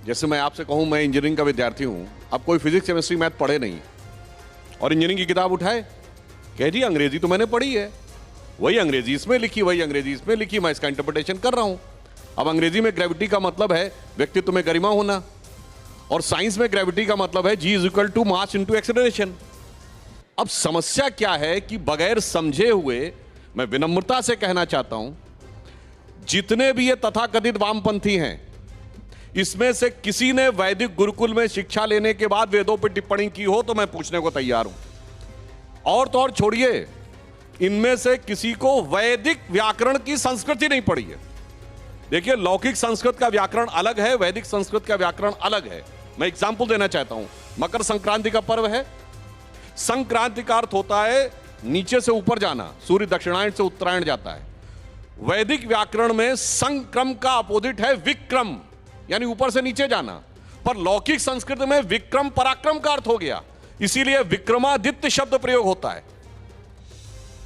जैसे मैं आपसे कहूं मैं इंजीनियरिंग का विद्यार्थी हूं, अब कोई फिजिक्स केमिस्ट्री मैथ पढ़े नहीं और इंजीनियरिंग की किताब उठाए, कह जी अंग्रेजी तो मैंने पढ़ी है, वही अंग्रेजी इसमें लिखी, वही अंग्रेजी इसमें लिखी, मैं इसका इंटरप्रिटेशन कर रहा हूं। अब अंग्रेजी में ग्रेविटी का मतलब है व्यक्तित्व में गरिमा होना, और साइंस में ग्रेविटी का मतलब है G is equal to mass into acceleration. अब समस्या क्या है कि बगैर समझे हुए, मैं विनम्रता से कहना चाहता हूं, जितने भी ये तथाकथित वामपंथी हैं, इसमें से किसी ने वैदिक गुरुकुल में शिक्षा लेने के बाद वेदों पर टिप्पणी की हो तो मैं पूछने को तैयार हूं। और तो और छोड़िए, इनमें से किसी को वैदिक व्याकरण की संस्कृति नहीं पड़ी है। देखिए, लौकिक संस्कृत का व्याकरण अलग है, वैदिक संस्कृत का व्याकरण अलग है। मैं एग्जाम्पल देना चाहता हूं। मकर संक्रांति का पर्व है। संक्रांति का अर्थ होता है नीचे से ऊपर जाना, सूर्य दक्षिणायन से उत्तरायण जाता है। वैदिक व्याकरण में संक्रम का अपोजिट है विक्रम, यानी ऊपर से नीचे जाना, पर लौकिक संस्कृत में विक्रम पराक्रम का अर्थ हो गया, इसीलिए विक्रमादित्य शब्द प्रयोग होता है।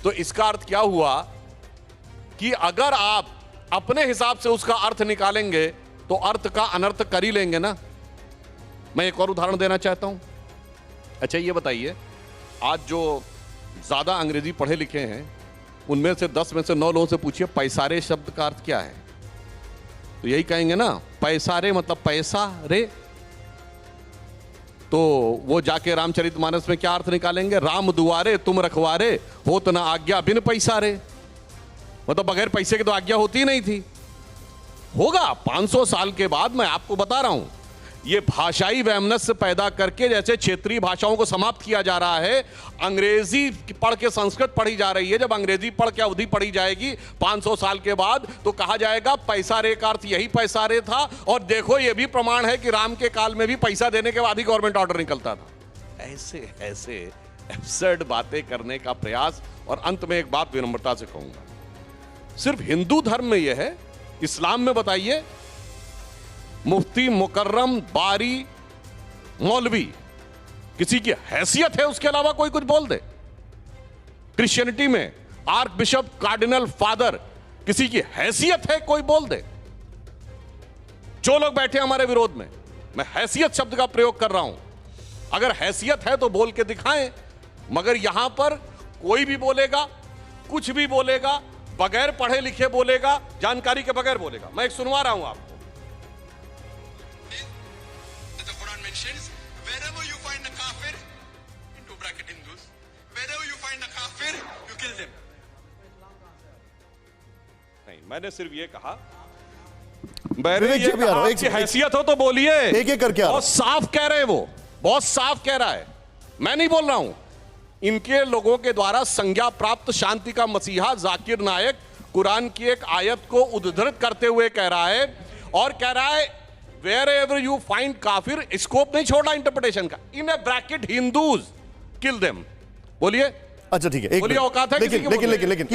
तो इसका अर्थ क्या हुआ कि अगर आप अपने हिसाब से उसका अर्थ निकालेंगे तो अर्थ का अनर्थ कर ही लेंगे ना। मैं एक और उदाहरण देना चाहता हूं। अच्छा ये बताइए, आज जो ज्यादा अंग्रेजी पढ़े लिखे हैं उनमें से 10 में से 9 लोगों से पूछिए पैसारे शब्द का अर्थ क्या है, तो यही कहेंगे ना, पैसारे मतलब पैसा रे। तो वो जाके रामचरितमानस में क्या अर्थ निकालेंगे, राम दुआरे तुम रखवारे होत ना आज्ञा बिन पैसा रे, मतलब बगैर पैसे की तो आज्ञा होती ही नहीं थी। होगा 500 साल के बाद, मैं आपको बता रहा हूं। ये भाषाई वैमनस्य पैदा करके जैसे क्षेत्रीय भाषाओं को समाप्त किया जा रहा है, अंग्रेजी पढ़ के संस्कृत पढ़ी जा रही है। जब अंग्रेजी पढ़ के अवधि पढ़ी जाएगी 500 साल के बाद, तो कहा जाएगा पैसा रे का अर्थ यही पैसा रे था, और देखो ये भी प्रमाण है कि राम के काल में भी पैसा देने के बाद ही गवर्नमेंट ऑर्डर निकलता था। ऐसे ऐसे एब्सर्ड बातें करने का प्रयास। और अंत में एक बात विनम्रता से कहूंगा, सिर्फ हिंदू धर्म में यह है, इस्लाम में बताइए, मुफ्ती मुकर्रम बारी मौलवी किसी की हैसियत है उसके अलावा कोई कुछ बोल दे। क्रिश्चियनिटी में आर्क बिशप कार्डिनल फादर किसी की हैसियत है कोई बोल दे। जो लोग बैठे हमारे विरोध में, मैं हैसियत शब्द का प्रयोग कर रहा हूं। अगर हैसियत है तो बोल के दिखाएं, मगर यहां पर कोई भी बोलेगा, कुछ भी बोलेगा, बगैर पढ़े लिखे बोलेगा, जानकारी के बगैर बोलेगा। मैं एक सुनवा रहा हूं आपको। Wherever you find a kafir, into bracket Hindus, wherever you find a kafir, you kill them. नहीं, मैंने सिर्फ ये कहा, एक हैसियत हो तो बोलिए। एक करके बहुत साफ कह रहे हैं, वो बहुत साफ कह रहा है, मैं नहीं बोल रहा हूं। इनके लोगों के द्वारा संज्ञा प्राप्त शांति का मसीहा जाकिर नायक कुरान की एक आयत को उद्धृत करते हुए कह रहा है, और कह रहा है wherever you find काफिर, स्कोप नहीं छोड़ा इंटरप्रिटेशन का, इन A bracket Hindus kill them. बोलिए, अच्छा ठीक है, बोलिए, औकात है किसी की? लेकिन